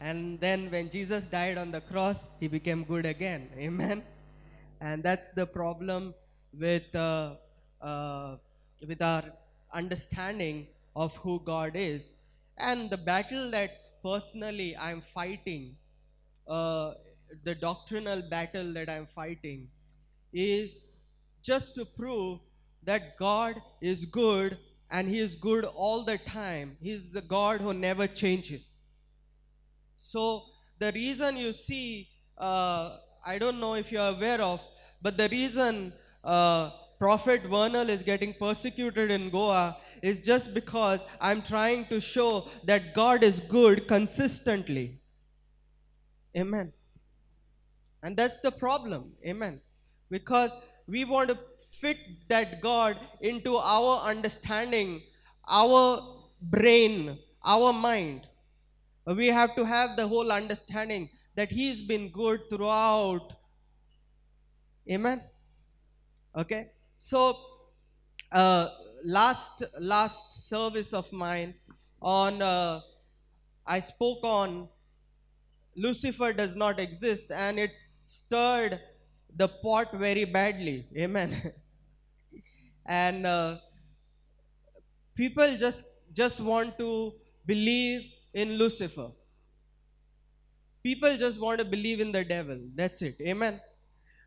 And then when Jesus died on the cross, he became good again. Amen. And that's the problem with uh, with our understanding of who God is. And the battle that personally I'm fighting, uh, the doctrinal battle that I'm fighting, is just to prove that God is good and He is good all the time. He's the God who never changes. So the reason you see, I don't know if you're aware of, but the reason Prophet Vernal is getting persecuted in Goa is just because I'm trying to show that God is good consistently. Amen. And that's the problem. Amen. Because we want to fit that God into our understanding, our brain, our mind. We have to have the whole understanding that He's been good throughout. Amen. Okay. So, uh, last service of mine on I spoke on Lucifer does not exist, and it stirred the pot very badly. Amen. And people just want to believe in Lucifer. People just want to believe in the devil. That's it. Amen.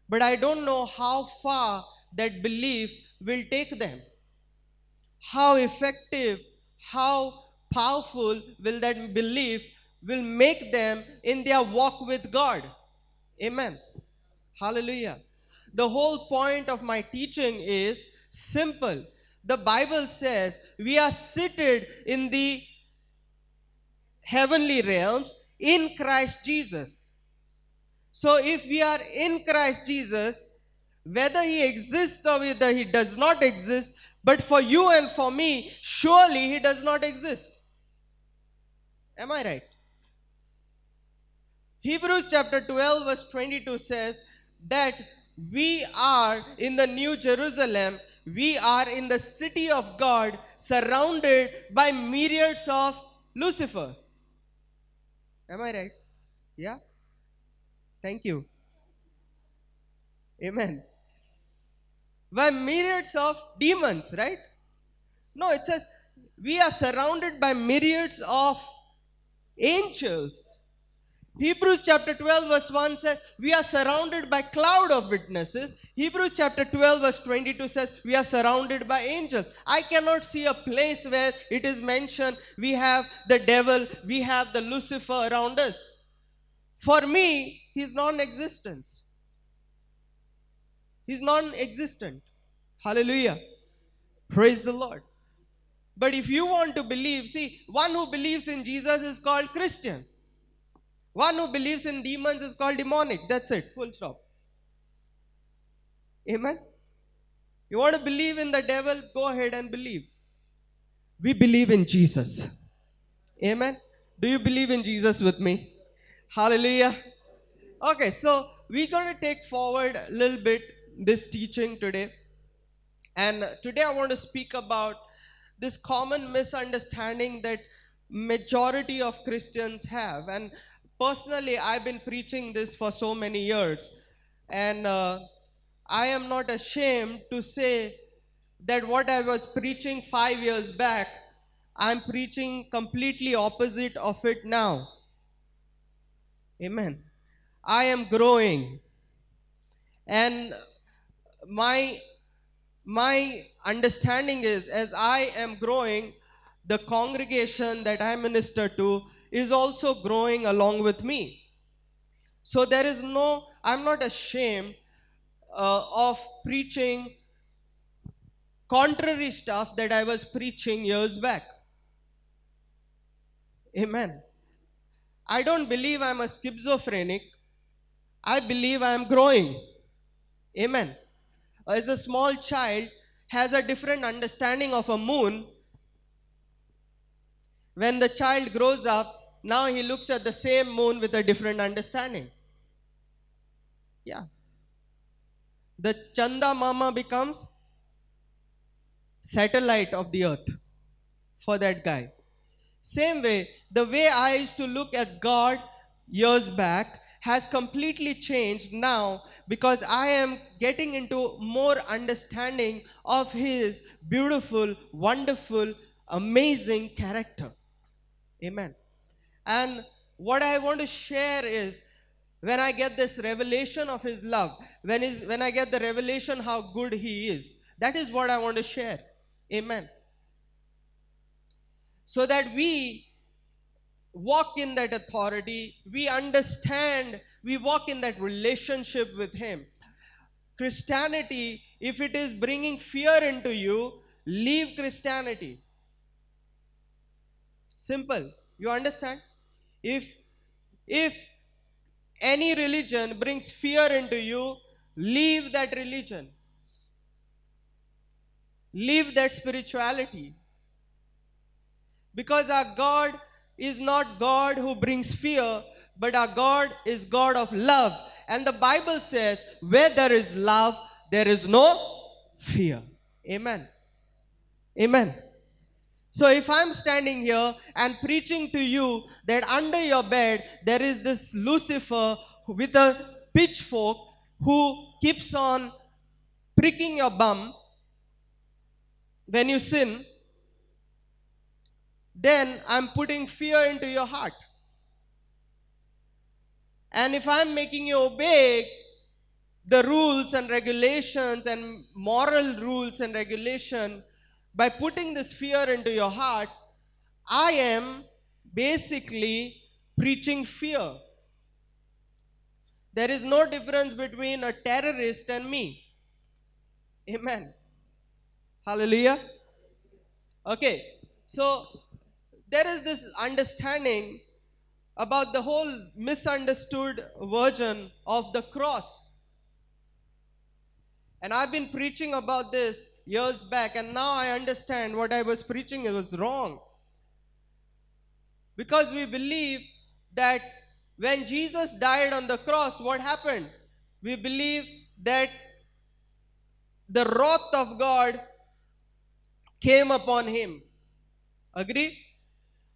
But I don't know how far that belief will take them. How effective, how powerful will that belief will make them in their walk with God. Amen. Hallelujah. The whole point of my teaching is simple. The Bible says we are seated in the heavenly realms in Christ Jesus. So if we are in Christ Jesus, whether He exists or whether He does not exist, but for you and for me, surely He does not exist. Am I right? Hebrews chapter 12 verse 22 says that we are in the New Jerusalem, we are in the city of God, surrounded by myriads of Lucifer. Am I right? Yeah? Thank you. Amen. By myriads of demons, right? No, it says we are surrounded by myriads of angels. Hebrews chapter 12 verse 1 says we are surrounded by cloud of witnesses. Hebrews chapter 12 verse 22 says we are surrounded by angels. I cannot see a place where it is mentioned we have the devil, we have the Lucifer around us. For me, he's non-existence. He's non-existent. Hallelujah. Praise the Lord. But if you want to believe, see, one who believes in Jesus is called Christian. One who believes in demons is called demonic. That's it. Full stop. Amen. You want to believe in the devil? Go ahead and believe. We believe in Jesus. Amen. Do you believe in Jesus with me? Hallelujah. Okay, so we're going to take forward a little bit this teaching today. And today I want to speak about this common misunderstanding that majority of Christians have. And personally, I've been preaching this for so many years. And I am not ashamed to say that what I was preaching 5 years back, I'm preaching completely opposite of it now. Amen. I am growing. And my understanding is, as I am growing, the congregation that I minister to is also growing along with me. So I'm not ashamed of preaching contrary stuff that I was preaching years back. Amen. I don't believe I'm a schizophrenic. I believe I'm growing. Amen. As a small child has a different understanding of a moon, when the child grows up, now he looks at the same moon with a different understanding. Yeah. The Chanda Mama becomes satellite of the earth for that guy. Same way, the way I used to look at God years back has completely changed now because I am getting into more understanding of His beautiful, wonderful, amazing character. Amen. And what I want to share is when I get this revelation of His love, when I get the revelation how good He is, that is what I want to share. Amen. So that we walk in that authority, we understand, we walk in that relationship with Him. Christianity, if it is bringing fear into you, leave Christianity. Simple. You understand? If any religion brings fear into you, leave that religion. Leave that spirituality. Because our God is not God who brings fear, but our God is God of love. And the Bible says, where there is love, there is no fear. Amen. Amen. So if I'm standing here and preaching to you that under your bed there is this Lucifer with a pitchfork who keeps on pricking your bum when you sin, then I'm putting fear into your heart. And if I'm making you obey the rules and regulations and moral rules and regulation by putting this fear into your heart, I am basically preaching fear. There is no difference between a terrorist and me. Amen. Hallelujah. Okay, so there is this understanding about the whole misunderstood version of the cross. And I've been preaching about this years back, and now I understand what I was preaching was wrong. Because we believe that when Jesus died on the cross, what happened? We believe that the wrath of God came upon Him. Agree?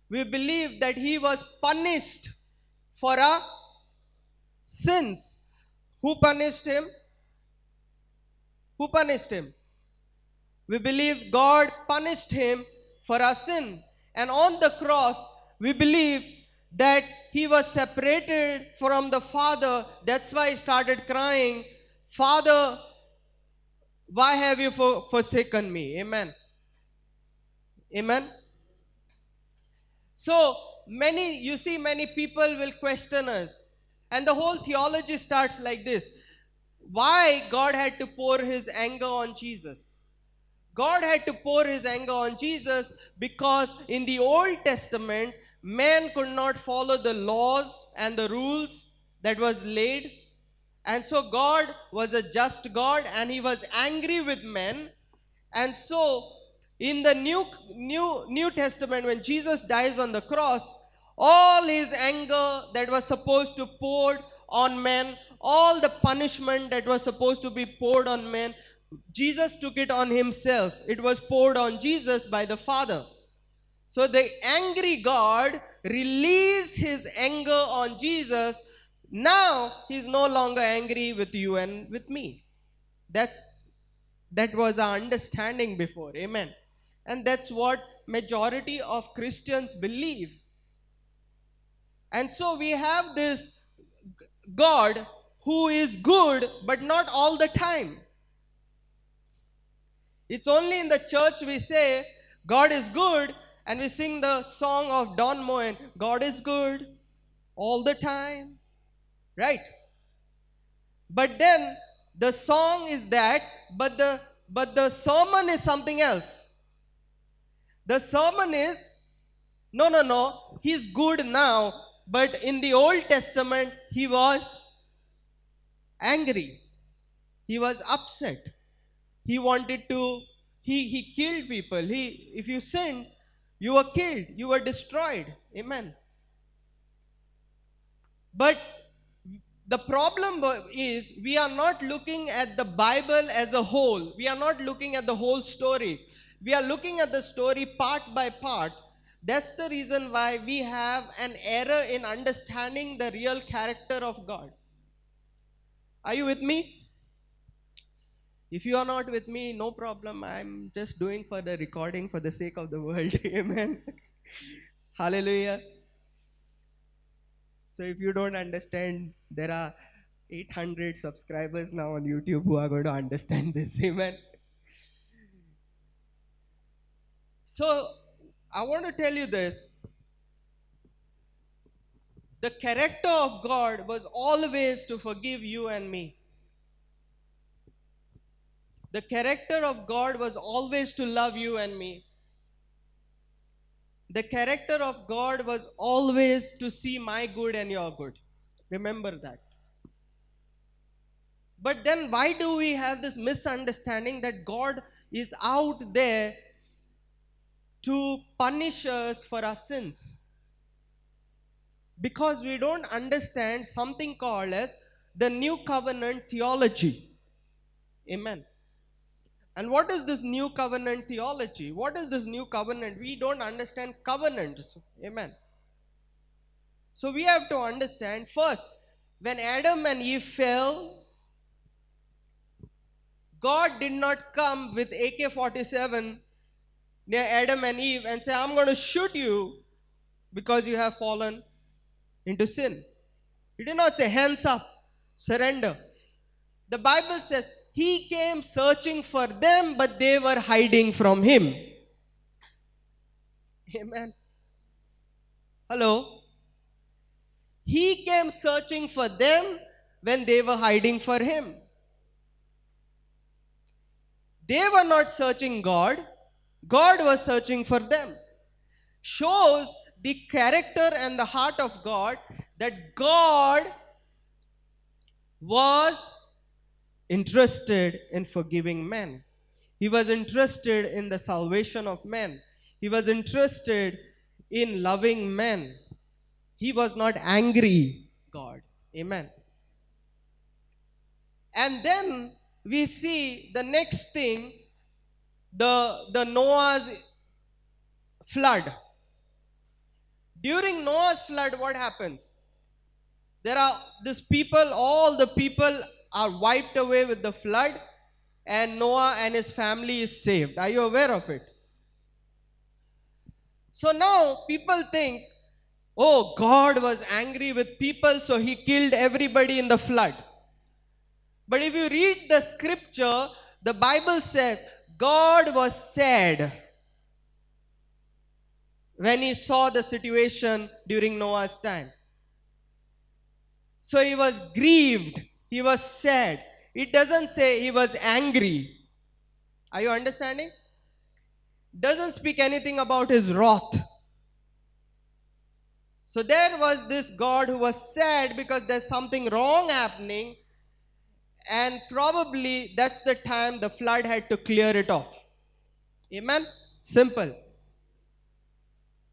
We believe that He was punished for our sins. Who punished Him? Who punished Him? We believe God punished Him for our sin. And on the cross, we believe that He was separated from the Father. That's why He started crying, Father, why have you forsaken me? Amen. Amen. So, many people will question us. And the whole theology starts like this. Why God had to pour His anger on Jesus? God had to pour His anger on Jesus because in the Old Testament, man could not follow the laws and the rules that was laid. And so God was a just God and He was angry with men. And so in the New Testament, when Jesus dies on the cross, all His anger that was supposed to pour on men, all the punishment that was supposed to be poured on men, Jesus took it on Himself. It was poured on Jesus by the Father. So the angry God released His anger on Jesus. Now He's no longer angry with you and with me. That was our understanding before. Amen. And that's what majority of Christians believe. And so we have this God who is good, but not all the time. It's only in the church we say, God is good, and we sing the song of Don Moen, God is good all the time. Right? But then the song is that, but the sermon is something else. The sermon is, no, He's good now, but in the Old Testament, He was angry. He was upset. He wanted to, he killed people. If you sinned, you were killed. You were destroyed. Amen. But the problem is we are not looking at the Bible as a whole. We are not looking at the whole story. We are looking at the story part by part. That's the reason why we have an error in understanding the real character of God. Are you with me? If you are not with me, no problem. I'm just doing for the recording for the sake of the world. Amen. Hallelujah. So if you don't understand, there are 800 subscribers now on YouTube who are going to understand this. Amen. So I want to tell you this. The character of God was always to forgive you and me. The character of God was always to love you and me. The character of God was always to see my good and your good. Remember that. But then why do we have this misunderstanding that God is out there to punish us for our sins? Because we don't understand something called as the new covenant theology. Amen. And what is this new covenant theology? What is this new covenant? We don't understand covenants. Amen. So we have to understand first, when Adam and Eve fell, God did not come with AK-47 near Adam and Eve and say, I'm going to shoot you because you have fallen into sin. He did not say, hands up, surrender. The Bible says, He came searching for them, but they were hiding from Him. Amen. Hello? He came searching for them when they were hiding for Him. They were not searching God. God was searching for them. Shows the character and the heart of God, that God was interested in forgiving men. He was interested in the salvation of men. He was interested in loving men. He was not angry, God. Amen. And then we see the next thing, the Noah's flood. During Noah's flood, what happens? There are these people, all the people are wiped away with the flood, and Noah and his family is saved. Are you aware of it? So now people think, oh, God was angry with people, so He killed everybody in the flood. But if you read the scripture, the Bible says God was sad when He saw the situation during Noah's time. So He was grieved. He was sad. It doesn't say He was angry. Are you understanding? Doesn't speak anything about His wrath. So there was this God who was sad because there's something wrong happening, and probably that's the time the flood had to clear it off. Amen? Simple.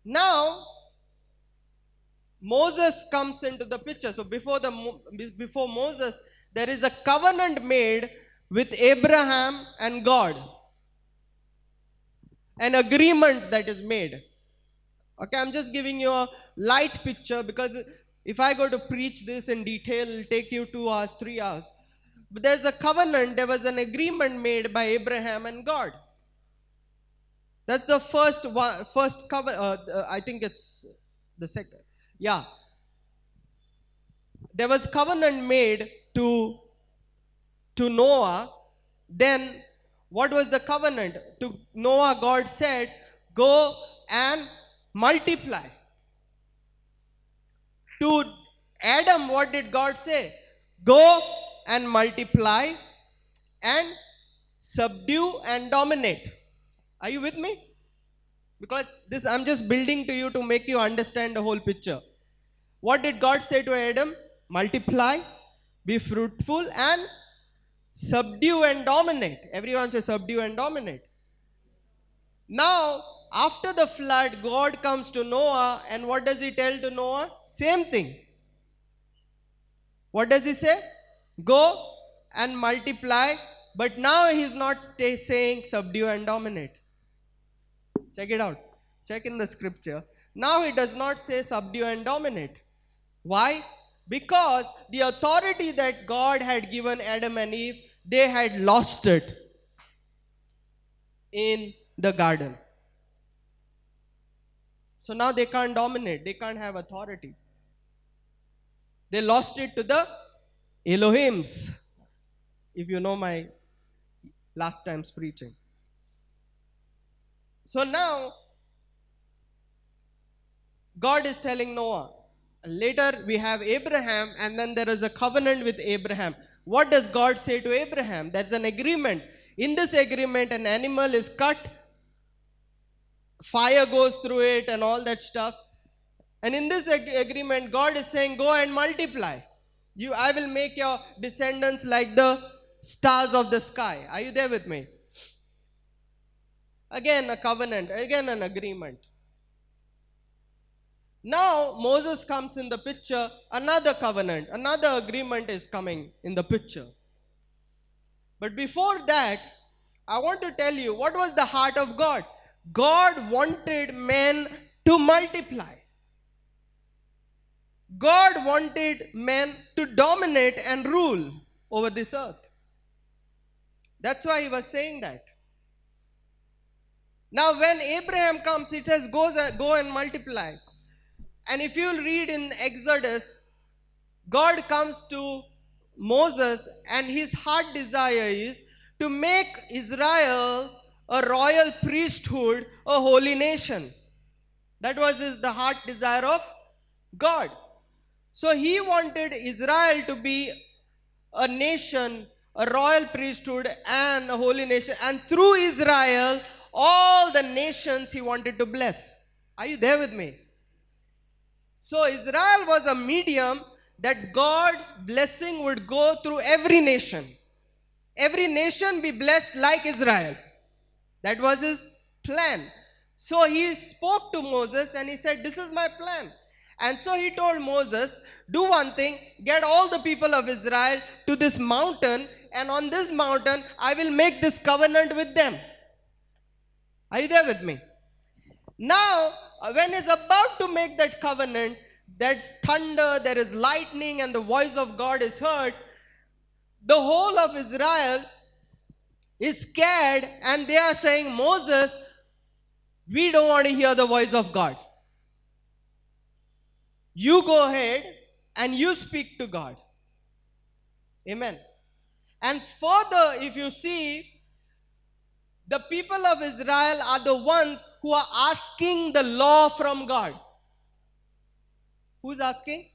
Now, Moses comes into the picture. So before Moses, there is a covenant made with Abraham and God. An agreement that is made. Okay, I'm just giving you a light picture, because if I go to preach this in detail, it will take you 2 hours, 3 hours. But there's a covenant, there was an agreement made by Abraham and God. That's the first covenant. I think it's the second. Yeah. There was covenant made to Noah. Then what was the covenant? To Noah, God said, go and multiply. To Adam, what did God say? Go and multiply and subdue and dominate. Are you with me? Because this I'm just building to you to make you understand the whole picture. What did God say to Adam? Multiply, be fruitful, and subdue and dominate. Everyone say subdue and dominate. Now, after the flood, God comes to Noah, and what does He tell to Noah? Same thing. What does He say? Go and multiply, but now He's not saying subdue and dominate. Check it out. Check in the scripture. Now he does not say subdue and dominate. Why? Because the authority that God had given Adam and Eve, they had lost it in the garden. So now they can't dominate, they can't have authority. They lost it to the Elohims, if you know my last time's preaching. So now, God is telling Noah. Later we have Abraham, and then there is a covenant with Abraham. What does God say to Abraham? There's an agreement. In this agreement, an animal is cut, fire goes through it and all that stuff. And in this agreement, God is saying, go and multiply. I will make your descendants like the stars of the sky. Are you there with me? Again a covenant, again an agreement. Now Moses comes in the picture, another covenant, another agreement is coming in the picture. But before that, I want to tell you, what was the heart of God? God wanted men to multiply. God wanted men to dominate and rule over this earth. That's why he was saying that. Now when Abraham comes, it says, go and multiply. And if you read in Exodus, God comes to Moses and his heart desire is to make Israel a royal priesthood, a holy nation. That was the heart desire of God. So he wanted Israel to be a nation, a royal priesthood and a holy nation. And through Israel, all the nations he wanted to bless. Are you there with me? So Israel was a medium that God's blessing would go through every nation. Every nation be blessed like Israel. That was his plan. So he spoke to Moses and he said, this is my plan. And so he told Moses, do one thing, get all the people of Israel to this mountain, and on this mountain I will make this covenant with them. Are you there with me? Now, when he's about to make that covenant, there's thunder, there is lightning, and the voice of God is heard. The whole of Israel is scared, and they are saying, Moses, we don't want to hear the voice of God. You go ahead and you speak to God. Amen. And further, if you see, the people of Israel are the ones who are asking the law from God. Who's asking?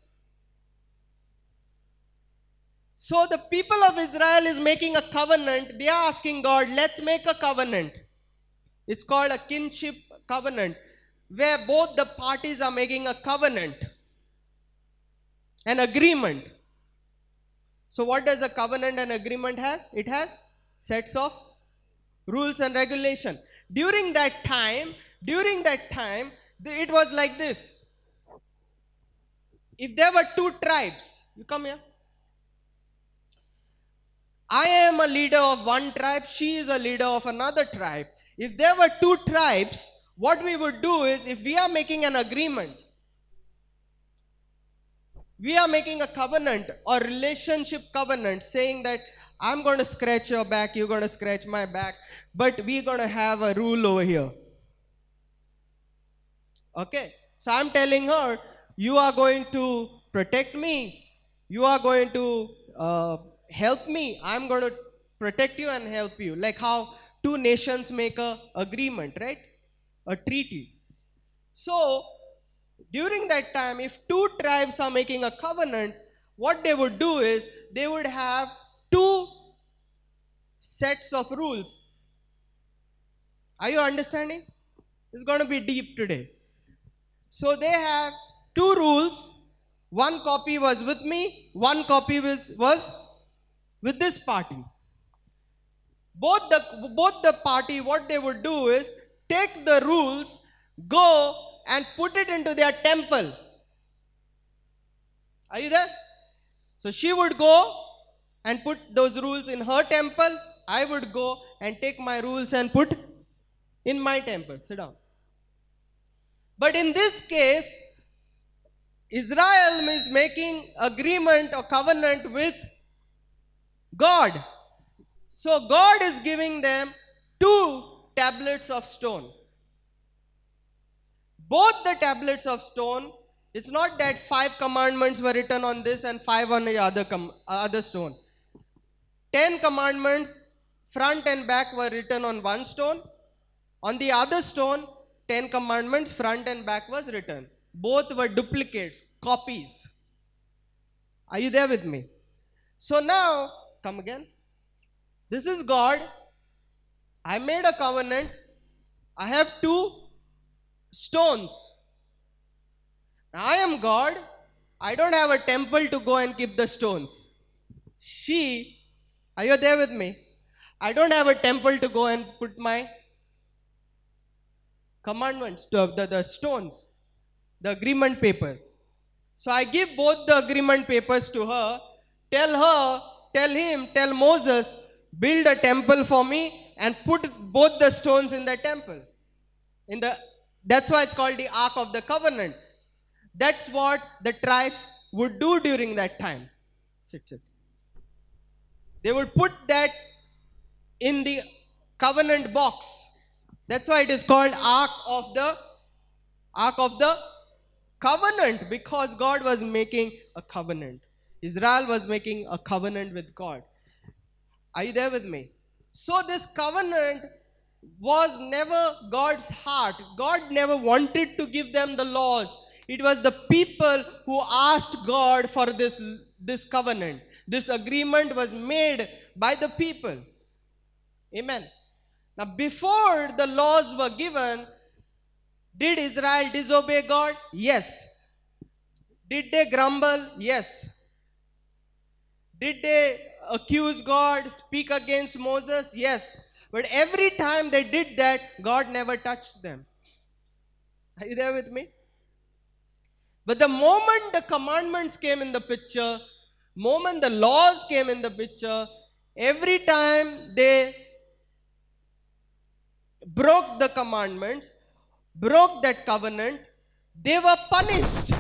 So the people of Israel is making a covenant. They are asking God, let's make a covenant. It's called a kinship covenant, where both the parties are making a covenant, an agreement. So what does a covenant and agreement has? It has sets of rules and regulation. During that time, it was like this. If there were two tribes, you come here. I am a leader of one tribe, she is a leader of another tribe. If there were two tribes, what we would do is, if we are making an agreement, we are making a covenant or relationship covenant saying that I'm going to scratch your back, you're going to scratch my back, but we're going to have a rule over here. Okay, so I'm telling her, you are going to protect me, you are going to help me, I'm going to protect you and help you. Like how two nations make a agreement, right? A treaty. So during that time, if two tribes are making a covenant, what they would do is, they would have two sets of rules. Are you understanding? It's going to be deep today. So they have two rules. One copy was with me, one copy was with this party. Both the party, what they would do is, take the rules, go and put it into their temple. Are you there? So she would go and put those rules in her temple. I would go and take my rules and put in my temple. Sit down. But in this case, Israel is making agreement or covenant with God. So God is giving them 2 tablets of stone. Both the tablets of stone, it's not that 5 commandments were written on this and 5 on the other stone. 10 commandments, front and back, were written on one stone. On the other stone, 10 commandments, front and back, was written. Both were duplicates, copies. Are you there with me? So now, come again. This is God. I made a covenant. I have 2 stones. I am God. I don't have a temple to go and keep the stones. Are you there with me? I don't have a temple to go and put my commandments, the stones, the agreement papers. So I give both the agreement papers to her. Tell Moses, build a temple for me and put both the stones in the temple. That's why it's called the Ark of the Covenant. That's what the tribes would do during that time. Sit. They would put that in the covenant box. That's why it is called Ark of the Covenant, because God was making a covenant. Israel was making a covenant with God. Are you there with me? So this covenant was never God's heart. God never wanted to give them the laws. It was the people who asked God for this covenant. This agreement was made by the people. Amen. Now, before the laws were given, did Israel disobey God? Yes. Did they grumble? Yes. Did they accuse God, speak against Moses? Yes. But every time they did that, God never touched them. Are you there with me? But the moment the commandments came in the picture, moment the laws came in the picture, every time they broke the commandments, broke that covenant, they were punished.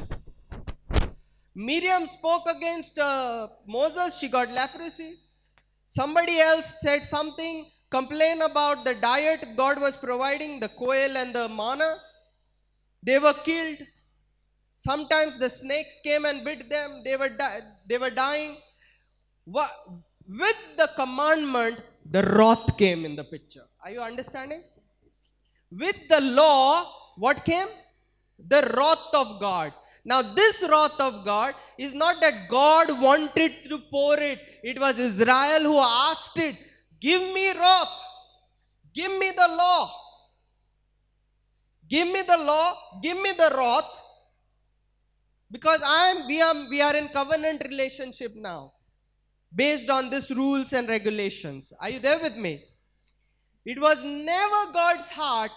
Miriam spoke against Moses, she got leprosy. Somebody else said something, complained about the diet God was providing, the quail and the manna. They were killed. Sometimes the snakes came and bit them. They were dying. With the commandment, the wrath came in the picture. Are you understanding? With the law, what came? The wrath of God. Now this wrath of God is not that God wanted to pour it. It was Israel who asked it. Give me wrath. Give me the law. Give me the law. Give me the wrath. Because we are in covenant relationship now, based on these rules and regulations. Are you there with me? It was never God's heart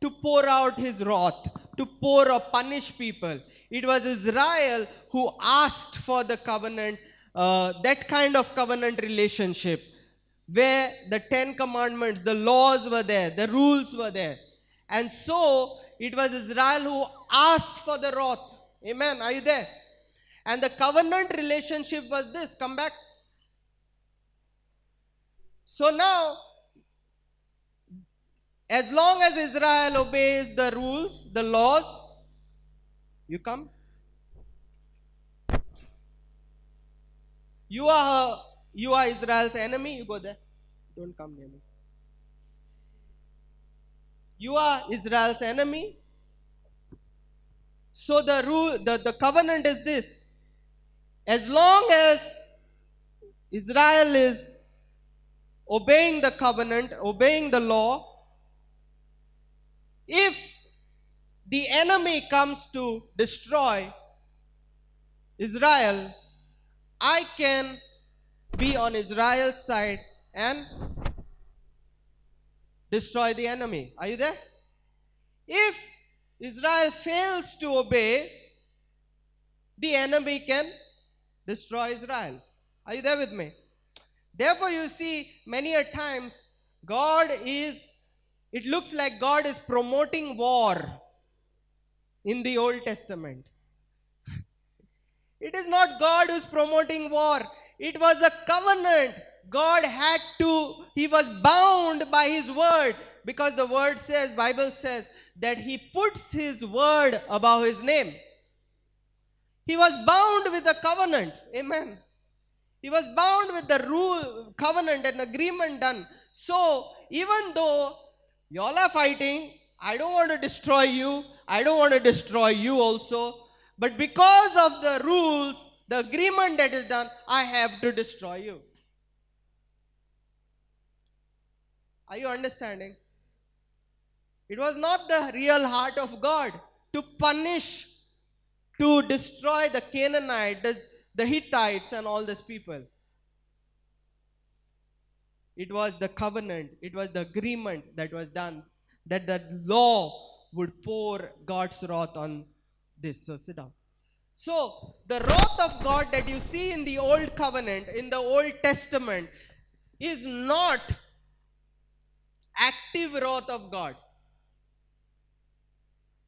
to pour out his wrath, to pour or punish people. It was Israel who asked for the covenant, that kind of covenant relationship, where the 10 commandments, the laws were there, the rules were there. And so, it was Israel who asked for the wrath. Amen. Are you there? And the covenant relationship was this. Come back. So now, as long as Israel obeys the rules, the laws, you come. You are Israel's enemy. You go there. Don't come near me. You are Israel's enemy. So the covenant is this. As long as Israel is obeying the covenant, obeying the law, if the enemy comes to destroy Israel, I can be on Israel's side and destroy the enemy. Are you there? If Israel fails to obey, the enemy can destroy Israel. Are you there with me? Therefore, you see, many a times, it looks like God is promoting war. in the Old Testament. It is not God who's promoting war. It was a covenant. God he was bound by his word, because the word says, Bible says, that he puts his word above his name. He was bound with the covenant. Amen. He was bound with the rule, covenant and agreement done. So, even though y'all are fighting, I don't want to destroy you. I don't want to destroy you also. But because of the rules, the agreement that is done, I have to destroy you. Are you understanding? It was not the real heart of God to punish, to destroy the Canaanites, the Hittites and all these people. It was the covenant, it was the agreement that was done, that the law would pour God's wrath on this. So sit down. So the wrath of God that you see in the Old Covenant, in the Old Testament, is not active wrath of God.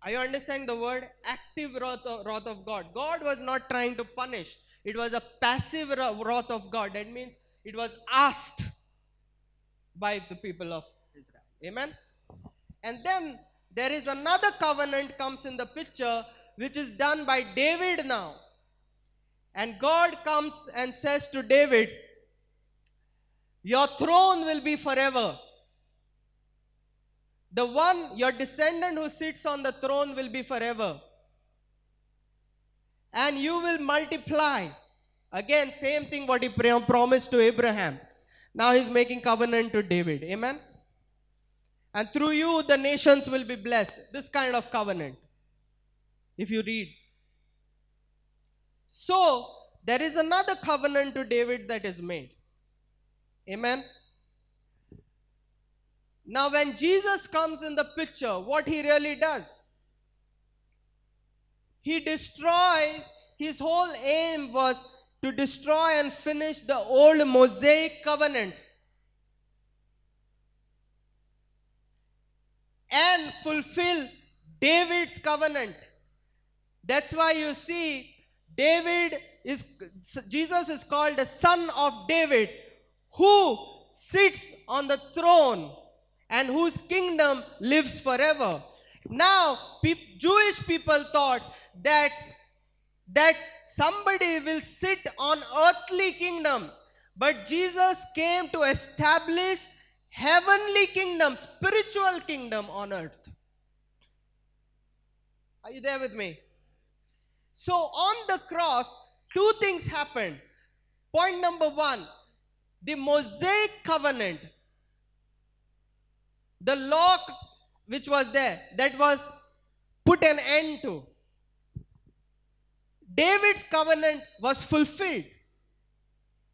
Are you understanding the word? Active wrath of God. God was not trying to punish. It was a passive wrath of God. That means it was asked by the people of Israel. Amen? And then there is another covenant comes in the picture, which is done by David now. And God comes and says to David, your throne will be forever. The one, your descendant who sits on the throne will be forever. And you will multiply. Again, same thing what he promised to Abraham. Now he's making covenant to David. Amen? And through you, the nations will be blessed. This kind of covenant. If you read. So, there is another covenant to David that is made. Amen? Now, when Jesus comes in the picture, what he really does? He destroys, his whole aim was to destroy and finish the old Mosaic covenant and fulfill David's covenant. That's why you see Jesus is called the son of David, who sits on the throne and whose kingdom lives forever. Now, Jewish people thought that somebody will sit on earthly kingdom, but Jesus came to establish heavenly kingdom, spiritual kingdom on earth. Are you there with me? So on the cross, two things happened. Point number one, the Mosaic covenant, the law which was there, that was put an end to. David's covenant was fulfilled.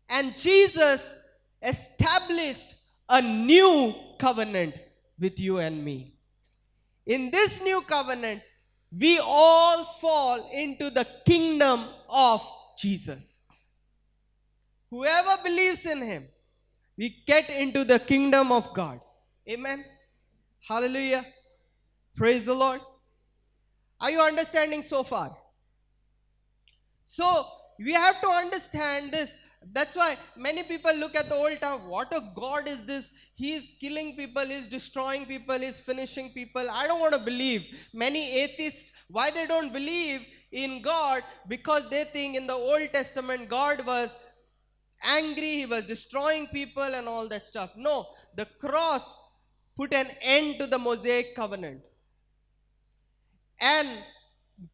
And Jesus established a new covenant with you and me. In this new covenant, we all fall into the kingdom of Jesus. Whoever believes in him, we get into the kingdom of God. Amen. Hallelujah. Praise the Lord. Are you understanding so far? So, we have to understand this. That's why many people look at the old time. What a God is this? He is killing people, he is destroying people, he is finishing people. I don't want to believe. Many atheists, why they don't believe in God? Because they think in the Old Testament God was angry, he was destroying people and all that stuff. No, the cross put an end to the Mosaic covenant and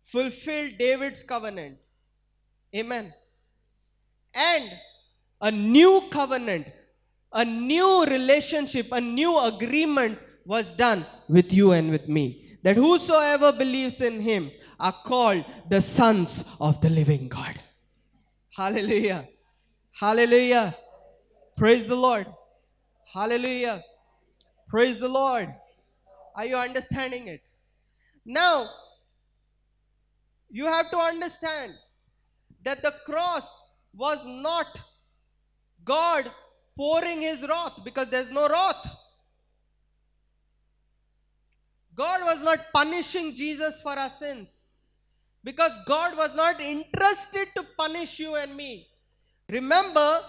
fulfilled David's covenant. Amen. And a new covenant, a new relationship, a new agreement was done with you and with me. That whosoever believes in him are called the sons of the living God. Hallelujah. Hallelujah. Praise the Lord. Hallelujah. Praise the Lord. Are you understanding it? Now, you have to understand that the cross was not God pouring his wrath, because there's no wrath. God was not punishing Jesus for our sins, because God was not interested to punish you and me. Remember,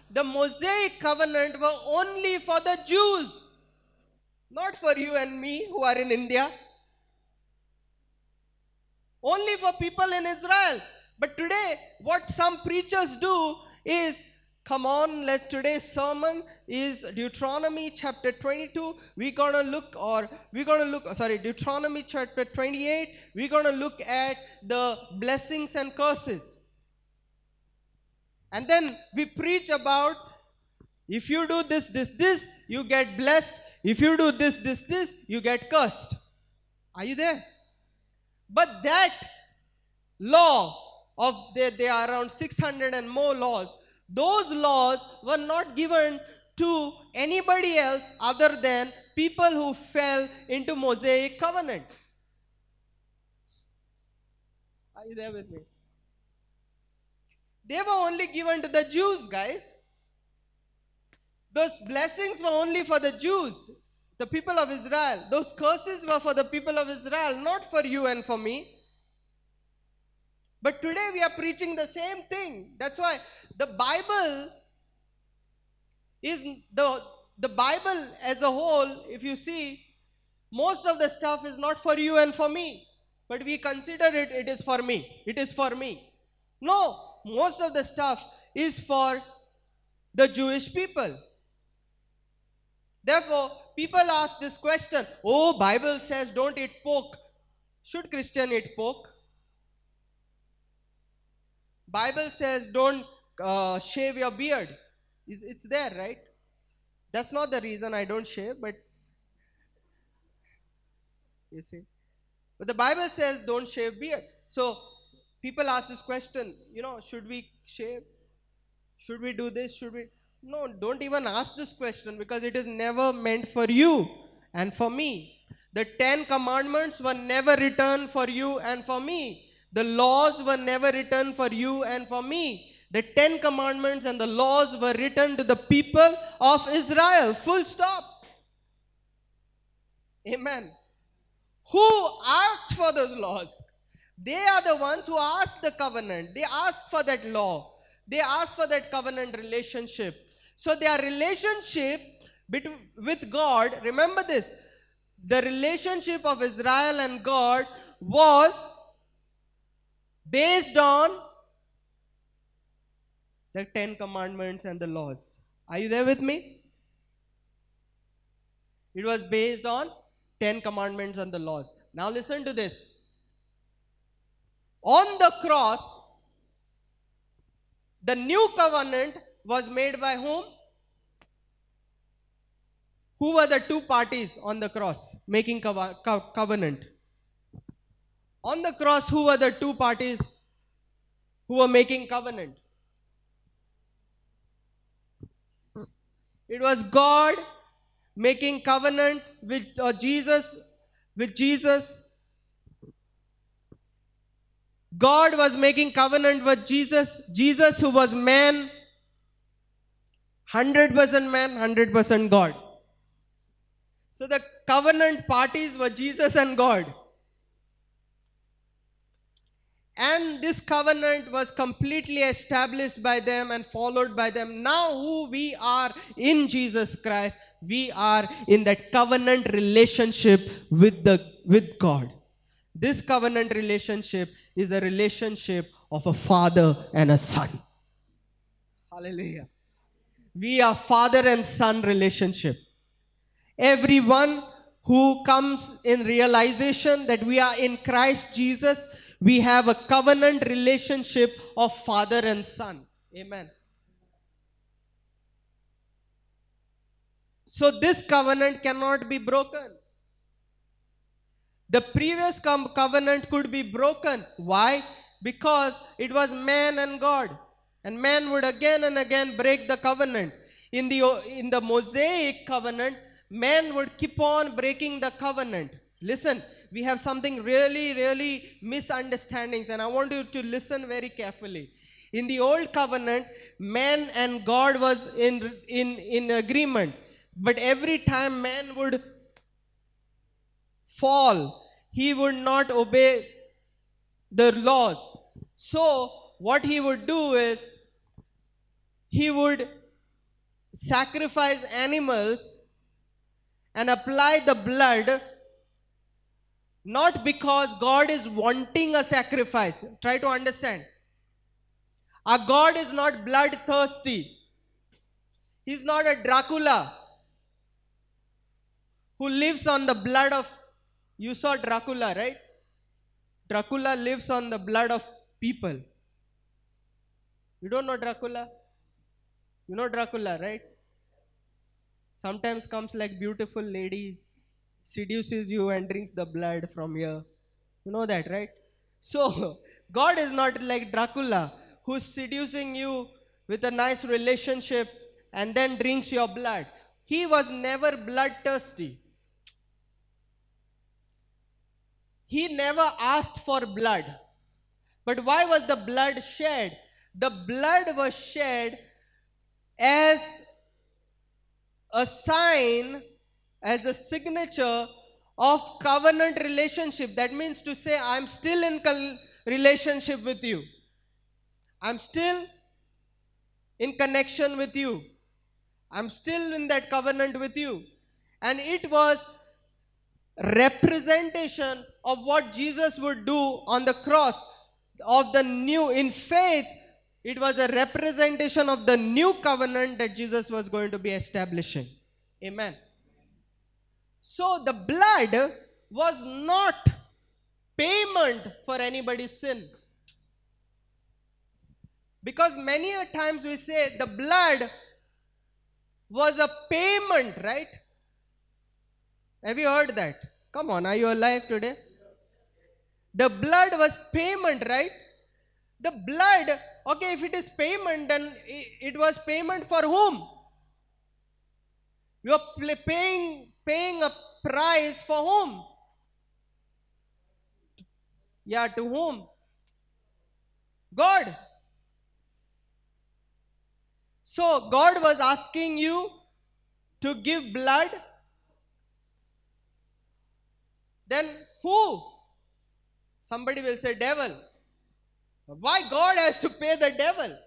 the Mosaic covenant were only for the Jews, not for you and me who are in India. Only for people in Israel. But today, what some preachers do is, come on, today's sermon is Deuteronomy chapter 22. Deuteronomy chapter 28. We're going to look at the blessings and curses. And then we preach about, if you do this, you get blessed. If you do this, you get cursed. Are you there? But that law of, there are around 600 and more laws. Those laws were not given to anybody else other than people who fell into Mosaic covenant. Are you there with me? They were only given to the Jews, guys. Those blessings were only for the Jews, the people of Israel. Those curses were for the people of Israel, not for you and for me. But today we are preaching the same thing. That's why the Bible is, the Bible as a whole, if you see, most of the stuff is not for you and for me. But we consider it is for me. It is for me. No, most of the stuff is for the Jewish people. Therefore, people ask this question, oh, Bible says don't eat pork. Should Christian eat pork? Bible says don't shave your beard. It's there, right? That's not the reason I don't shave, but you see. But the Bible says don't shave beard. So people ask this question, should we shave? Should we do this? Should we? No, don't even ask this question, because it is never meant for you and for me. The 10 commandments were never written for you and for me. The laws were never written for you and for me. The 10 commandments and the laws were written to the people of Israel. Full stop. Amen. Who asked for those laws? They are the ones who asked the covenant. They asked for that law. They asked for that covenant relationship. So their relationship with God, remember this, the relationship of Israel and God was based on the 10 commandments and the laws. Are you there with me? It was based on 10 commandments and the laws. Now listen to this. On the cross, the new covenant was made by whom? Who were the two parties on the cross making covenant? On the cross, who were the two parties who were making covenant? It was God making covenant with Jesus. God was making covenant with Jesus. Jesus, who was man, 100% man, 100% God. So the covenant parties were Jesus and God. And this covenant was completely established by them and followed by them. Now who we are in Jesus Christ, we are in that covenant relationship with God. This covenant relationship is a relationship of a father and a son. Hallelujah. We are father and son relationship. Everyone who comes in realization that we are in Christ Jesus, we have a covenant relationship of father and son. Amen. So this covenant cannot be broken. The previous covenant could be broken. Why? Because it was man and God. And man would again and again break the covenant. In the Mosaic covenant, man would keep on breaking the covenant. Listen, we have something really misunderstandings, and I want you to listen very carefully. In the old covenant, man and God was in agreement. But every time man would fall. He would not obey the laws. So, what he would do is, he would sacrifice animals and apply the blood, not because God is wanting a sacrifice. Try to understand. Our God is not bloodthirsty. He's not a Dracula who lives on the blood of. You saw Dracula, right? Dracula lives on the blood of people. You don't know Dracula? You know Dracula, right? Sometimes comes like beautiful lady, seduces you and drinks the blood from here. You know that, right? So, God is not like Dracula who's seducing you with a nice relationship and then drinks your blood. He was never bloodthirsty. He never asked for blood. But why was the blood shed? The blood was shed as a sign, as a signature of covenant relationship. That means to say, I'm still in relationship with you. I'm still in connection with you. I'm still in that covenant with you. And it was representation of what Jesus would do on the cross of the new. In faith, it was a representation of the new covenant that Jesus was going to be establishing. Amen. So the blood was not payment for anybody's sin. Because many a times we say the blood was a payment, right? Have you heard that? Come on, are you alive today? The blood was payment, right? The blood, okay, if it is payment, then it was payment for whom? You are paying a price for whom? Yeah, to whom? God. So God was asking you to give blood. Then who? Somebody will say devil. Why God has to pay the devil?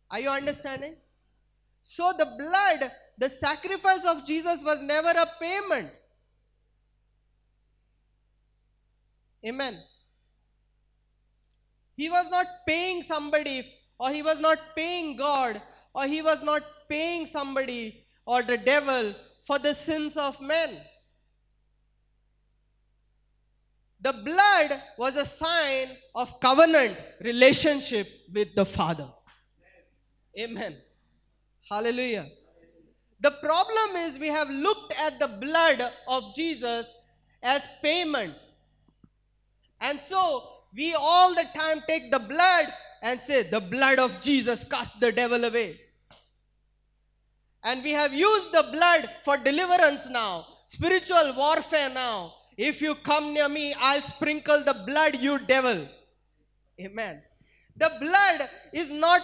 Are you understanding? So the blood, the sacrifice of Jesus was never a payment. Amen. He was not paying somebody, or he was not paying God, or he was not paying somebody or the devil for the sins of men. The blood was a sign of covenant relationship with the Father. Amen. Hallelujah. The problem is we have looked at the blood of Jesus as payment. And so we all the time take the blood and say, the blood of Jesus cast the devil away. And we have used the blood for deliverance now, spiritual warfare now. If you come near me, I'll sprinkle the blood, you devil. Amen. The blood is not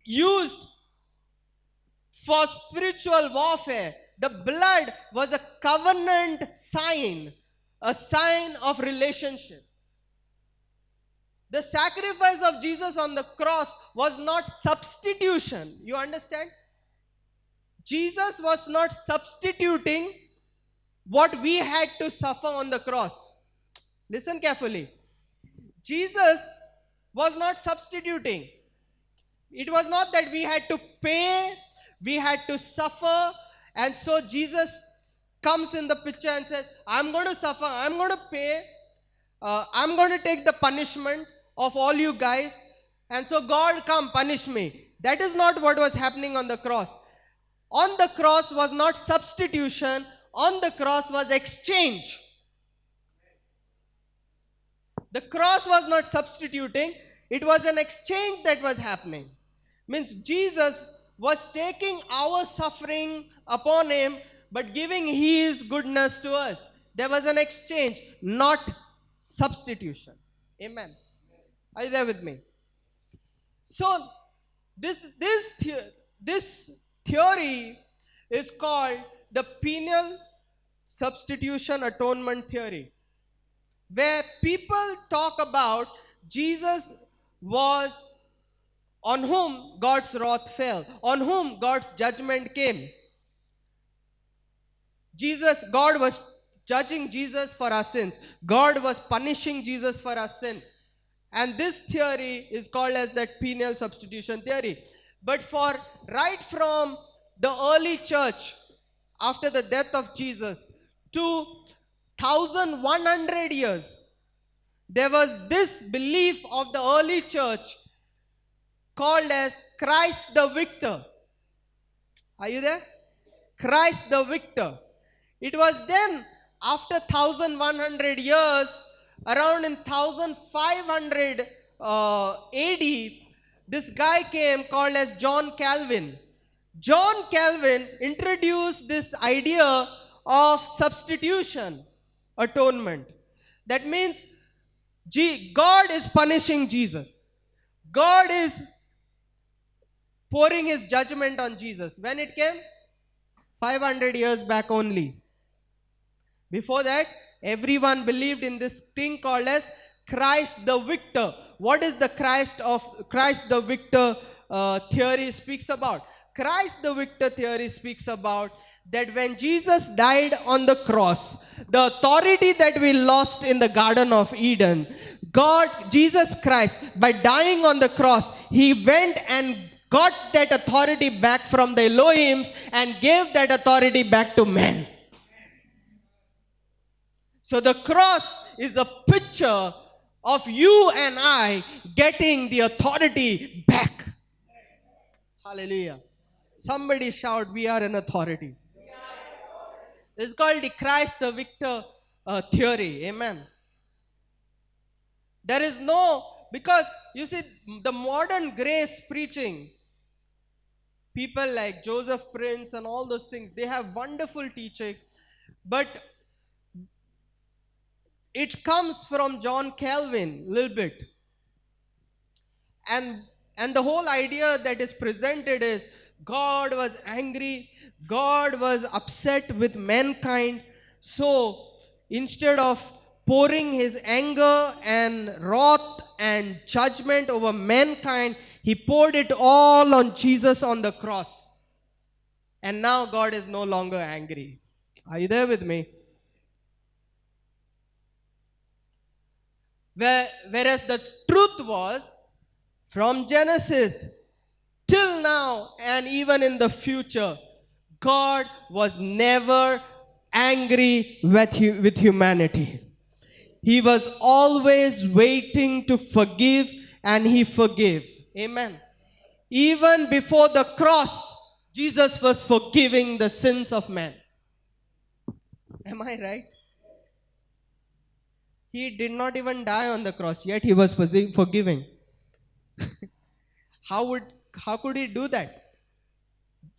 used for spiritual warfare. The blood was a covenant sign, a sign of relationship. The sacrifice of Jesus on the cross was not substitution. You understand? Jesus was not substituting what we had to suffer on the cross. Listen carefully. Jesus was not substituting. It was not that we had to pay, we had to suffer, and so Jesus comes in the picture and says, I'm going to suffer, I'm going to pay, I'm going to take the punishment of all you guys, and so God, come punish me. That is not what was happening on the cross. On the cross was not substitution, on the cross was exchange. The cross was not substituting, it was an exchange that was happening. Means Jesus was taking our suffering upon him, but giving his goodness to us. There was an exchange, not substitution. Amen. Are you there with me? So, this theory is called the penal substitution atonement theory, where people talk about Jesus was on whom God's wrath fell, on whom God's judgment came. God was judging Jesus for our sins. God was punishing Jesus for our sin. And this theory is called as that penal substitution theory. But for right from the early church, after the death of Jesus, to 1100 years, there was this belief of the early church called as Christ the victor. Are you there? Christ the victor. It was then, after 1100 years, around in 1500 AD, this guy came called as John Calvin. John Calvin introduced this idea of substitution atonement. That means God is punishing Jesus. God is pouring his judgment on Jesus. When it came? 500 years back only. Before that, everyone believed in this thing called as Christ the victor. What is the Christ the victor theory speaks about? Christ the victor theory speaks about that when Jesus died on the cross, the authority that we lost in the Garden of Eden, Jesus Christ, by dying on the cross, he went and got that authority back from the Elohims and gave that authority back to men. So the cross is a picture of you and I getting the authority back. Hallelujah. Somebody shout, we are an authority. It's called the Christ the victor theory. Amen. There is because you see, the modern grace preaching, people like Joseph Prince and all those things, they have wonderful teaching, but it comes from John Calvin a little bit. And the whole idea that is presented is God was angry, God was upset with mankind. So instead of pouring his anger and wrath and judgment over mankind, he poured it all on Jesus on the cross. And now God is no longer angry. Are you there with me? Whereas the truth was, from Genesis till now and even in the future, God was never angry with humanity. He was always waiting to forgive, and he forgave. Amen. Even before the cross, Jesus was forgiving the sins of man. Am I right? He did not even die on the cross, yet he was forgiving. How could he do that?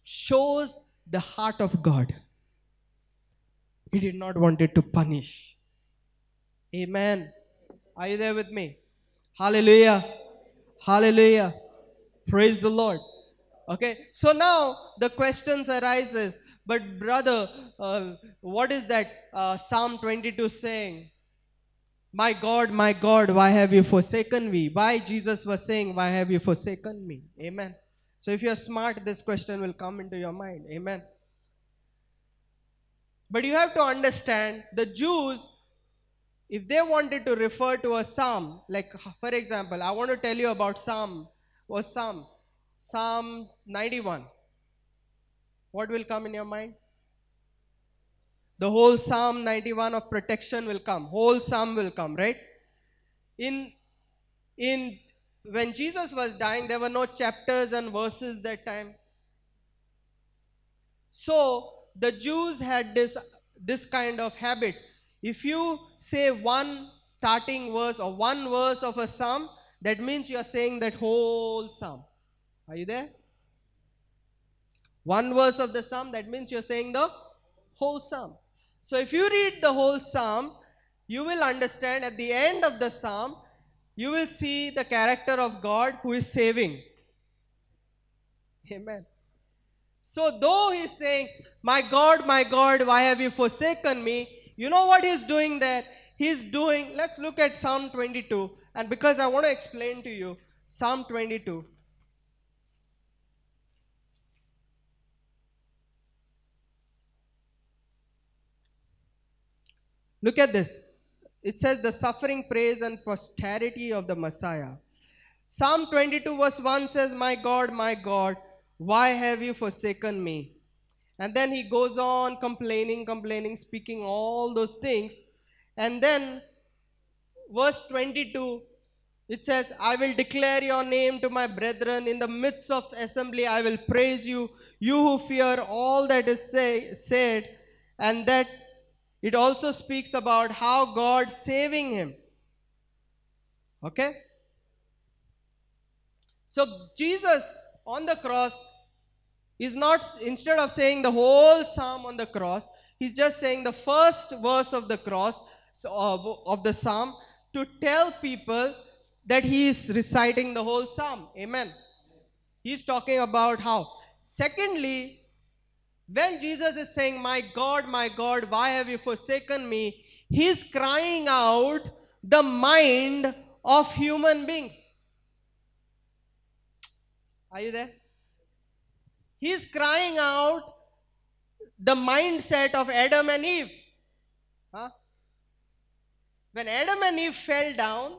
Shows the heart of God. He did not want it to punish. Amen. Are you there with me? Hallelujah. Hallelujah. Praise the Lord. Okay, so now the questions arises, but brother, what is that Psalm 22 saying? My God, why have you forsaken me? Why Jesus was saying, why have you forsaken me? Amen. So if you're smart, this question will come into your mind. Amen. But you have to understand, the Jews, if they wanted to refer to a psalm, like for example, I want to tell you about Psalm 91. What will come in your mind? The whole Psalm 91 of protection will come. Whole Psalm will come, right? When Jesus was dying, there were no chapters and verses that time. So the Jews had this kind of habit. If you say one starting verse or one verse of a psalm, that means you are saying that whole psalm. Are you there? One verse of the psalm, that means you are saying the whole psalm. So if you read the whole psalm, you will understand at the end of the psalm, you will see the character of God who is saving. Amen. So though he's saying, my God, why have you forsaken me? You know what he's doing there? He's doing, let's look at Psalm 22. And because I want to explain to you, Psalm 22. Look at this. It says the suffering, praise and posterity of the Messiah. Psalm 22 verse 1 says, my God, why have you forsaken me? And then he goes on complaining, speaking all those things. And then verse 22, it says, I will declare your name to my brethren. In the midst of assembly, I will praise you. You who fear all that is said. And that it also speaks about how God saving him. Okay? So Jesus on the cross is not, instead of saying the whole psalm on the cross, he's just saying the first verse of the cross, of the psalm, to tell people that he is reciting the whole psalm. Amen. He's talking about how. Secondly, when Jesus is saying, my God, why have you forsaken me? He's crying out the mind of human beings. Are you there? He's crying out the mindset of Adam and Eve. Huh? When Adam and Eve fell down,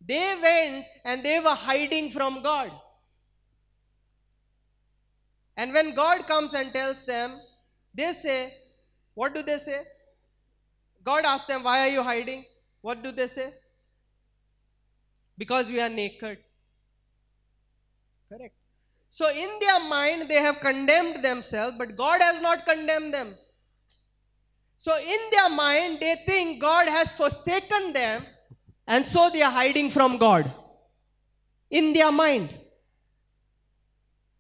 they went and they were hiding from God. And when God comes and tells them, they say, what do they say? God asks them, why are you hiding? What do they say? Because we are naked. Correct. So in their mind, they have condemned themselves, but God has not condemned them. So in their mind, they think God has forsaken them, and so they are hiding from God. In their mind.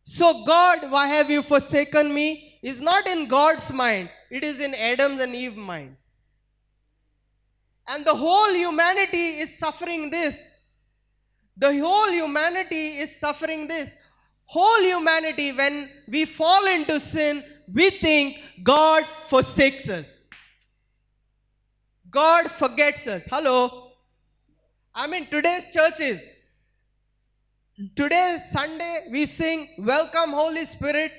So God, why have you forsaken me? Is not in God's mind. It is in Adam's and Eve's mind. And the whole humanity is suffering this. The whole humanity is suffering this. Whole humanity, when we fall into sin, we think God forsakes us. God forgets us. Hello. I mean, today's churches, today's Sunday, we sing, welcome Holy Spirit.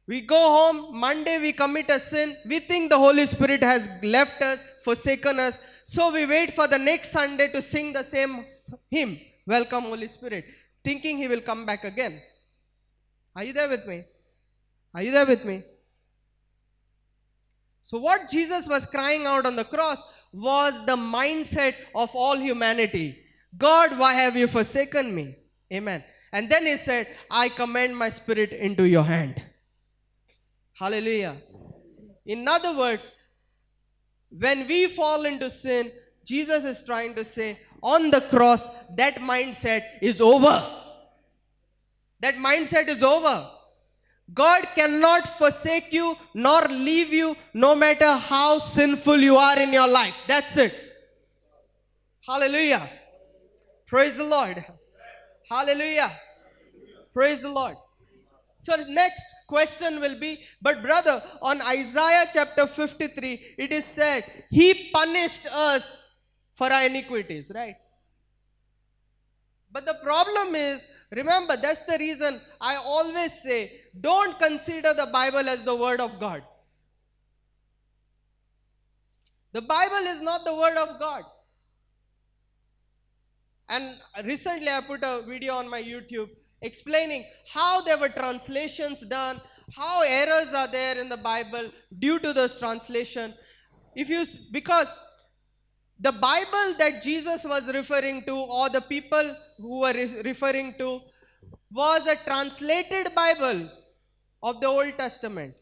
We go home, Monday we commit a sin. We think the Holy Spirit has left us, forsaken us. So we wait for the next Sunday to sing the same hymn, welcome Holy Spirit, thinking he will come back again. Are you there with me? Are you there with me? So what Jesus was crying out on the cross was the mindset of all humanity. God, why have you forsaken me? Amen. And then he said, I commend my spirit into your hand. Hallelujah. In other words, when we fall into sin, Jesus is trying to say, on the cross, that mindset is over. That mindset is over. God cannot forsake you nor leave you no matter how sinful you are in your life. That's it. Hallelujah. Praise the Lord. Hallelujah. Praise the Lord. So the next question will be, but brother, on Isaiah chapter 53, it is said, he punished us for our iniquities, right? But the problem is, remember, that's the reason I always say, don't consider the Bible as the word of God. The Bible is not the word of God. And recently I put a video on my YouTube explaining how there were translations done, how errors are there in the Bible due to those translations. Because the Bible that Jesus was referring to, or the people who were referring to, was a translated Bible of the Old Testament.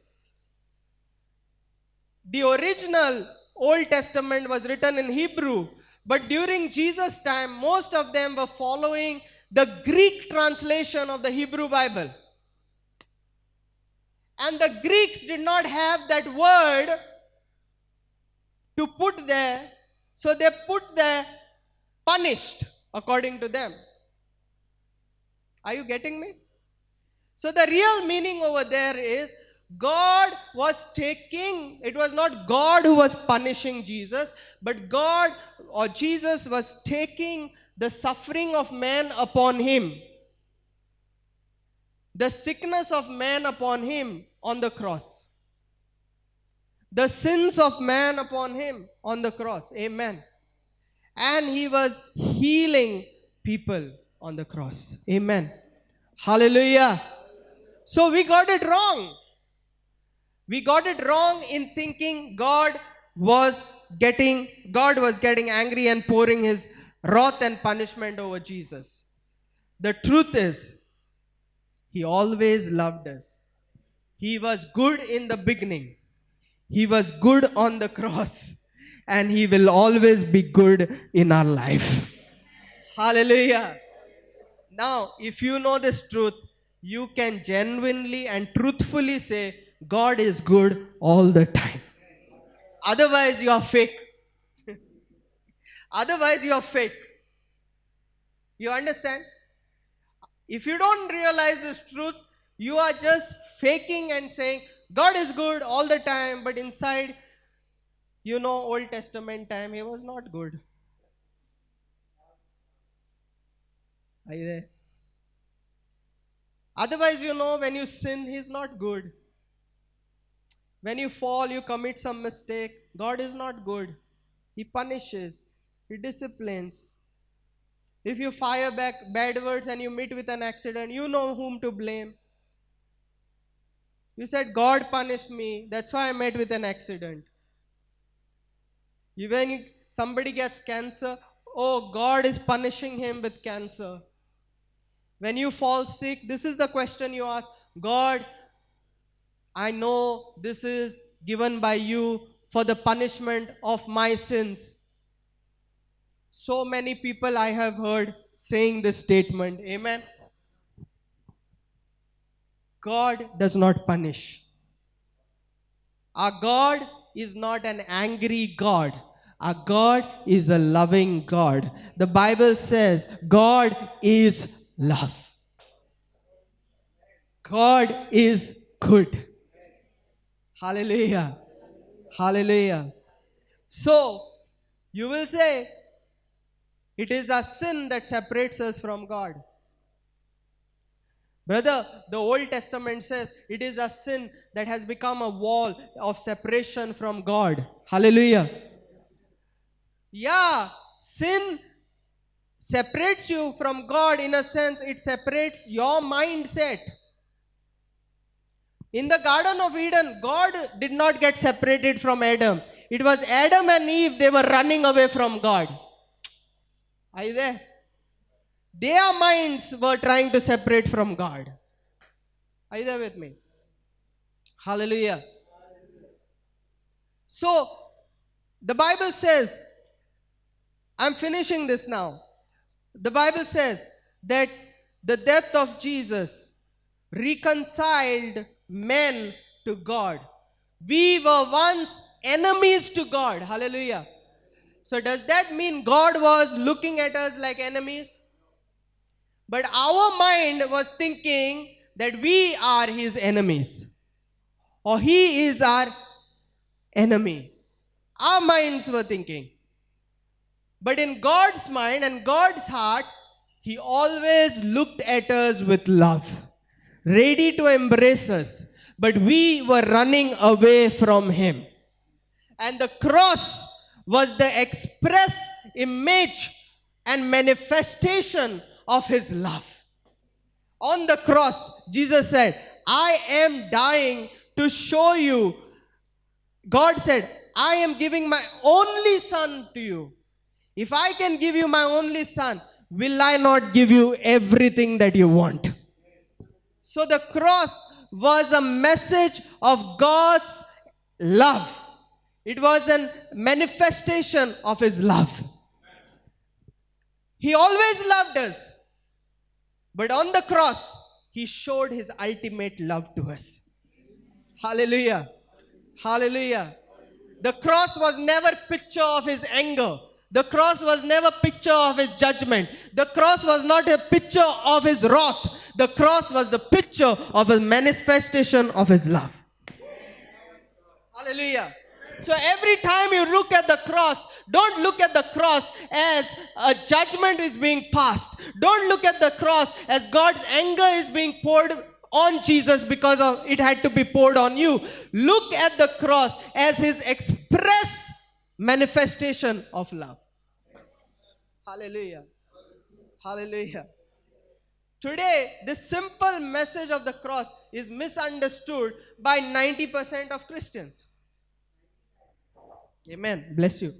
The original Old Testament was written in Hebrew, but during Jesus' time, most of them were following the Greek translation of the Hebrew Bible. And the Greeks did not have that word to put there, so they put there punished according to them. Are you getting me? So the real meaning over there is God was taking, it was not God who was punishing Jesus, but God or Jesus was taking the suffering of man upon him, the sickness of man upon him on the cross, the sins of man upon him on the cross. Amen. And he was healing people on the cross. Amen. Hallelujah. So we got it wrong. We got it wrong in thinking God was getting angry and pouring his wrath and punishment over Jesus. The truth is, he always loved us. He was good in the beginning. He was good on the cross. And he will always be good in our life. Hallelujah. Now, if you know this truth, you can genuinely and truthfully say, God is good all the time. Otherwise, you are fake. Otherwise, you are fake. You understand? If you don't realize this truth, you are just faking and saying, God is good all the time, but inside, Old Testament time, he was not good. Are you there? Otherwise, when you sin, he's not good. When you fall, you commit some mistake, God is not good. He punishes. He disciplines. If you fire back bad words and you meet with an accident, you know whom to blame. You said, God punished me, that's why I met with an accident. When somebody gets cancer, oh, God is punishing him with cancer. When you fall sick, this is the question you ask, God, I know this is given by you for the punishment of my sins. So many people I have heard saying this statement. Amen. God does not punish. Our God is not an angry God. Our God is a loving God. The Bible says God is love. God is good. Hallelujah. Hallelujah. So, you will say, it is a sin that separates us from God. Brother, the Old Testament says it is a sin that has become a wall of separation from God. Hallelujah. Yeah, sin separates you from God in a sense, it separates your mindset. In the Garden of Eden, God did not get separated from Adam. It was Adam and Eve, they were running away from God. Are you there? Their minds were trying to separate from God. Are you there with me? Hallelujah. So, the Bible says, I'm finishing this now. The Bible says that the death of Jesus reconciled men to God. We were once enemies to God. Hallelujah. So does that mean God was looking at us like enemies? But our mind was thinking that we are his enemies. Or he is our enemy. Our minds were thinking. But in God's mind and God's heart, he always looked at us with love, ready to embrace us. But we were running away from him. And the cross was the express image and manifestation of his love. On the cross, Jesus said, I am dying to show you. God said, I am giving my only son to you. If I can give you my only son, will I not give you everything that you want? So the cross was a message of God's love. It was a manifestation of his love. He always loved us. But on the cross, he showed his ultimate love to us. Hallelujah. Hallelujah. The cross was never a picture of his anger. The cross was never a picture of his judgment. The cross was not a picture of his wrath. The cross was the picture of a manifestation of his love. Hallelujah. So every time you look at the cross, don't look at the cross as a judgment is being passed. Don't look at the cross as God's anger is being poured on Jesus because of it had to be poured on you. Look at the cross as his express manifestation of love. Hallelujah. Hallelujah. Today, this simple message of the cross is misunderstood by 90% of Christians. Amen. Bless you.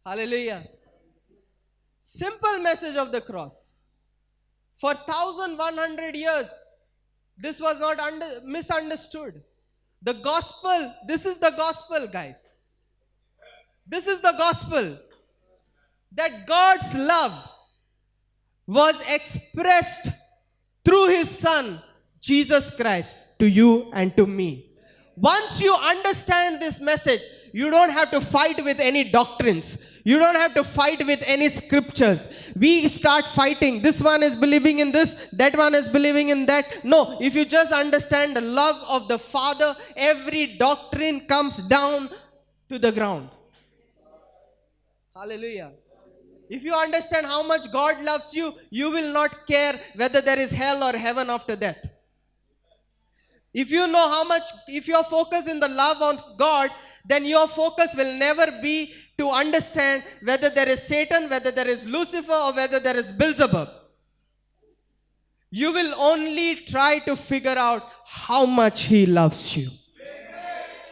Hallelujah. Simple message of the cross. For 1100 years, this was not misunderstood. The gospel, this is the gospel, guys. This is the gospel. That God's love was expressed through his Son, Jesus Christ, to you and to me. Once you understand this message, you don't have to fight with any doctrines. You don't have to fight with any scriptures. We start fighting. This one is believing in this, that one is believing in that. No, if you just understand the love of the Father, every doctrine comes down to the ground. Hallelujah. If you understand how much God loves you, you will not care whether there is hell or heaven after death. If you know how much, if your focus in the love of God, then your focus will never be to understand whether there is Satan, whether there is Lucifer, or whether there is Beelzebub. You will only try to figure out how much he loves you.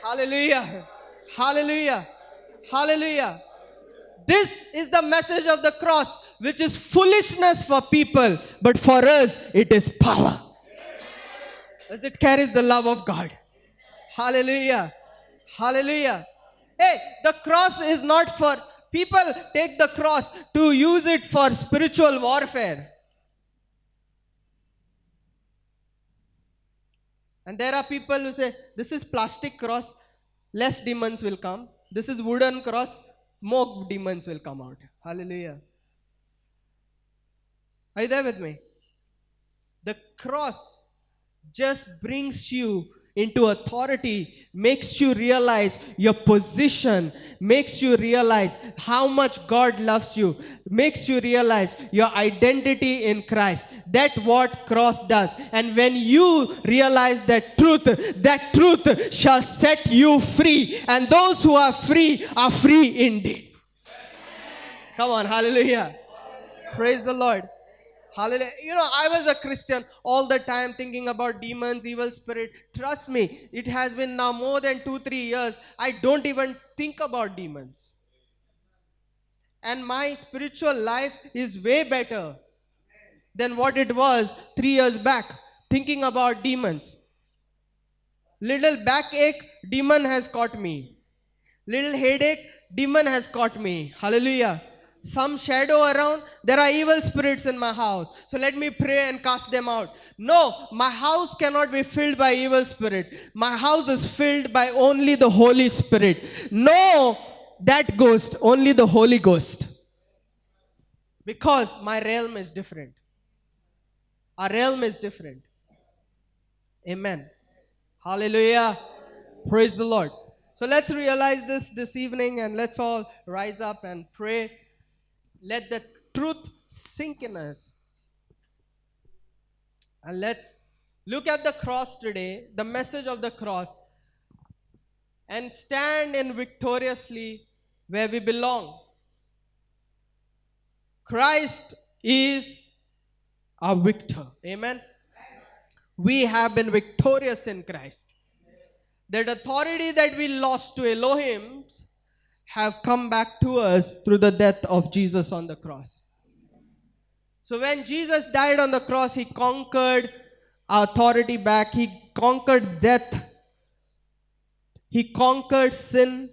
Hallelujah. Hallelujah. Hallelujah. This is the message of the cross, which is foolishness for people, but for us, it is power. As it carries the love of God. Hallelujah. Hallelujah. Hey, the cross is not for, people take the cross to use it for spiritual warfare. And there are people who say, this is plastic cross, less demons will come. This is wooden cross, more demons will come out. Hallelujah. Are you there with me? The cross just brings you into authority, makes you realize your position, makes you realize how much God loves you, makes you realize your identity in Christ. That's what cross does. And when you realize that truth shall set you free. And those who are free indeed. Come on, hallelujah. Praise the Lord. Hallelujah. You know, I was a Christian all the time thinking about demons, evil spirit. Trust me, it has been now more than 2-3 years. I don't even think about demons. And my spiritual life is way better than what it was 3 years back, thinking about demons. Little backache, demon has caught me. Little headache, demon has caught me. Hallelujah. Some shadow around, there are evil spirits in my house. So let me pray and cast them out. No, my house cannot be filled by evil spirit. My house is filled by only the Holy Spirit. No, that ghost, only the Holy Ghost. Because my realm is different. Our realm is different. Amen. Hallelujah. Praise the Lord. So let's realize this evening and let's all rise up and pray. Let the truth sink in us. And let's look at the cross today, the message of the cross, and stand in victoriously where we belong. Christ is our victor. Amen. We have been victorious in Christ. That authority that we lost to Elohim have come back to us through the death of Jesus on the cross. So when Jesus died on the cross, he conquered our authority back. He conquered death. He conquered sin.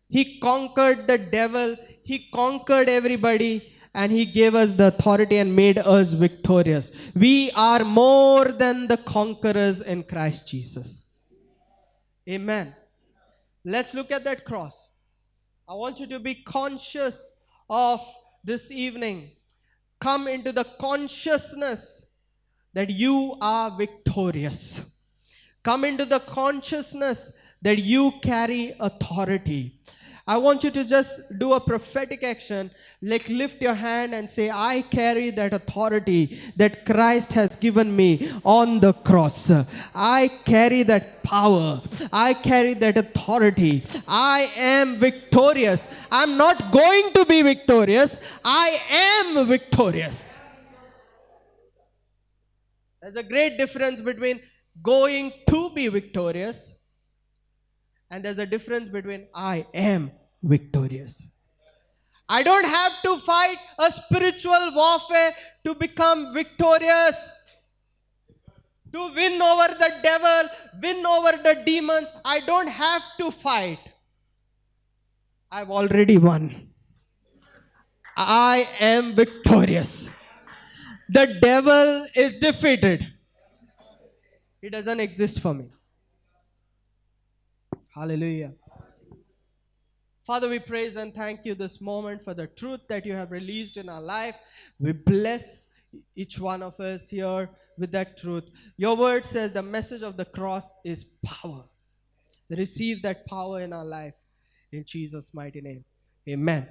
He conquered the devil. He conquered everybody. And he gave us the authority and made us victorious. We are more than the conquerors in Christ Jesus. Amen. Let's look at that cross. I want you to be conscious of this evening. Come into the consciousness that you are victorious. Come into the consciousness that you carry authority. I want you to just do a prophetic action, like lift your hand and say, I carry that authority that Christ has given me on the cross. I carry that power. I carry that authority. I am victorious. I'm not going to be victorious. I am victorious. There's a great difference between going to be victorious, and there's a difference between I am victorious. I don't have to fight a spiritual warfare to become victorious. To win over the devil, win over the demons, I don't have to fight. I've already won. I am victorious. The devil is defeated. He doesn't exist for me. Hallelujah. Father, we praise and thank you this moment for the truth that you have released in our life. We bless each one of us here with that truth. Your word says the message of the cross is power. Receive that power in our life in Jesus' mighty name. Amen.